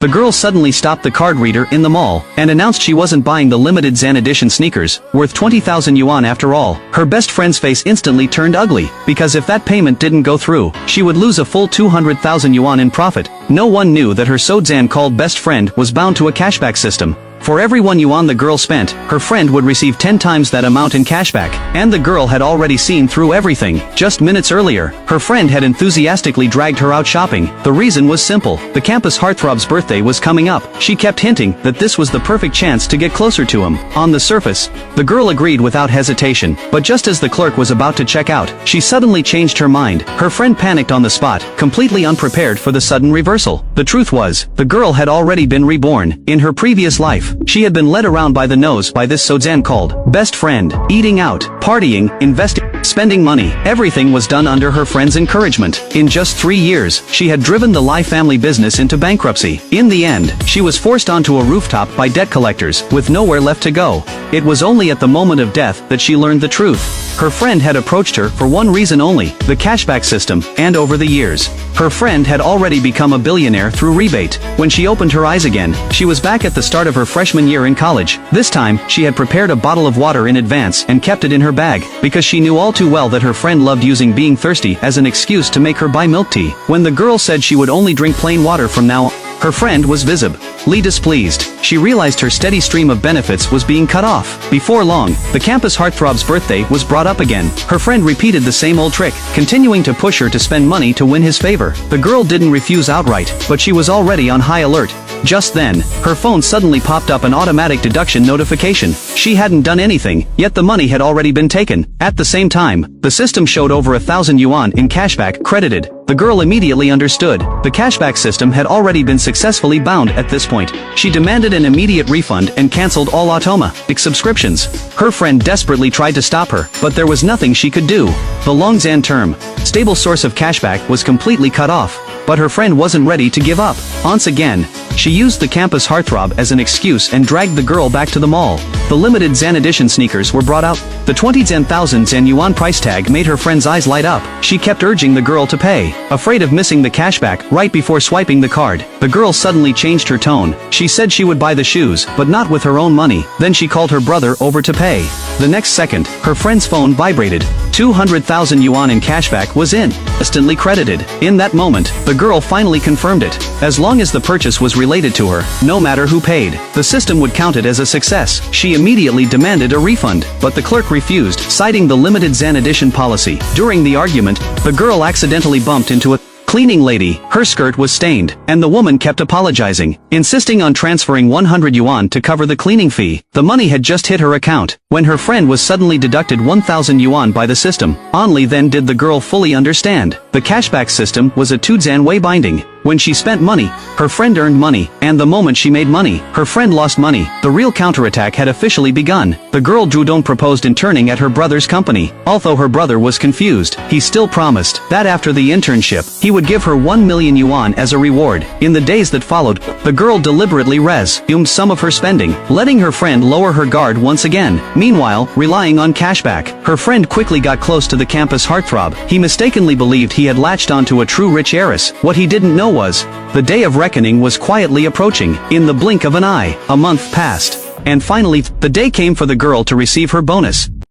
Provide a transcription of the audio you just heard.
the girl suddenly stopped the card reader in the mall, and announced she wasn't buying the limited Zan edition sneakers, worth 20,000 yuan after all. Her best friend's face instantly turned ugly, because if that payment didn't go through, she would lose a full 200,000 yuan in profit. No one knew that her Sodzan called best friend was bound to a cashback system. For every 1 yuan the girl spent, her friend would receive 10 times that amount in cashback. And the girl had already seen through everything. Just minutes earlier, her friend had enthusiastically dragged her out shopping. The reason was simple. The campus heartthrob's birthday was coming up. She kept hinting that this was the perfect chance to get closer to him. On the surface, the girl agreed without hesitation, but just as the clerk was about to check out, she suddenly changed her mind. Her friend panicked on the spot, completely unprepared for the sudden reversal. The truth was, the girl had already been reborn. In her previous life, she had been led around by the nose by this Sodzan called best friend. Eating out, partying, investing, spending money, everything was done under her friend's encouragement. In just 3 years, she had driven the Lai family business into bankruptcy. In the end, she was forced onto a rooftop by debt collectors, with nowhere left to go. It was only at the moment of death that she learned the truth. Her friend had approached her for one reason only, the cashback system, and over the years, her friend had already become a billionaire through rebate. When she opened her eyes again, she was back at the start of her freshman year in college. This time, she had prepared a bottle of water in advance and kept it in her bag, because she knew all too well that her friend loved using being thirsty as an excuse to make her buy milk tea. When the girl said she would only drink plain water from now on, her friend was visibly displeased. She realized her steady stream of benefits was being cut off. Before long, the campus heartthrob's birthday was brought up again. Her friend repeated the same old trick, continuing to push her to spend money to win his favor. The girl didn't refuse outright, but she was already on high alert. Just then, her phone suddenly popped up an automatic deduction notification. She hadn't done anything, yet the money had already been taken. At the same time, the system showed over 1,000 yuan in cashback credited. The girl immediately understood. The cashback system had already been successfully bound at this point. She demanded an immediate refund and cancelled all automatic subscriptions. Her friend desperately tried to stop her, but there was nothing she could do. The Longzan term, stable source of cashback, was completely cut off. But her friend wasn't ready to give up. Once again, she used the campus heartthrob as an excuse and dragged the girl back to the mall. The limited Zan edition sneakers were brought out. The 20,000 Zan yuan price tag made her friend's eyes light up. She kept urging the girl to pay, afraid of missing the cashback right before swiping the card. The girl suddenly changed her tone. She said she would buy the shoes, but not with her own money. Then she called her brother over to pay. The next second, her friend's phone vibrated. 200,000 yuan in cashback was instantly credited. In that moment, the girl finally confirmed it. As long as the purchase was related to her, no matter who paid, the system would count it as a success. She immediately demanded a refund, but the clerk refused, citing the limited Zan edition policy. During the argument, the girl accidentally bumped into a cleaning lady. Her skirt was stained, and the woman kept apologizing, insisting on transferring 100 yuan to cover the cleaning fee. The money had just hit her account, when her friend was suddenly deducted 1,000 yuan by the system. Only then did the girl fully understand. The cashback system was a Tudzan way binding. When she spent money, her friend earned money, and the moment she made money, her friend lost money. The real counterattack had officially begun. The girl Drudong proposed interning at her brother's company. Although her brother was confused, he still promised that after the internship, he would give her 1 million yuan as a reward. In the days that followed, the girl deliberately resumed some of her spending, letting her friend lower her guard once again. Meanwhile, relying on cashback, her friend quickly got close to the campus heartthrob. He mistakenly believed he had latched onto a true rich heiress. What he didn't know was, the day of reckoning was quietly approaching. In the blink of an eye, a month passed. And finally, the day came for the girl to receive her bonus.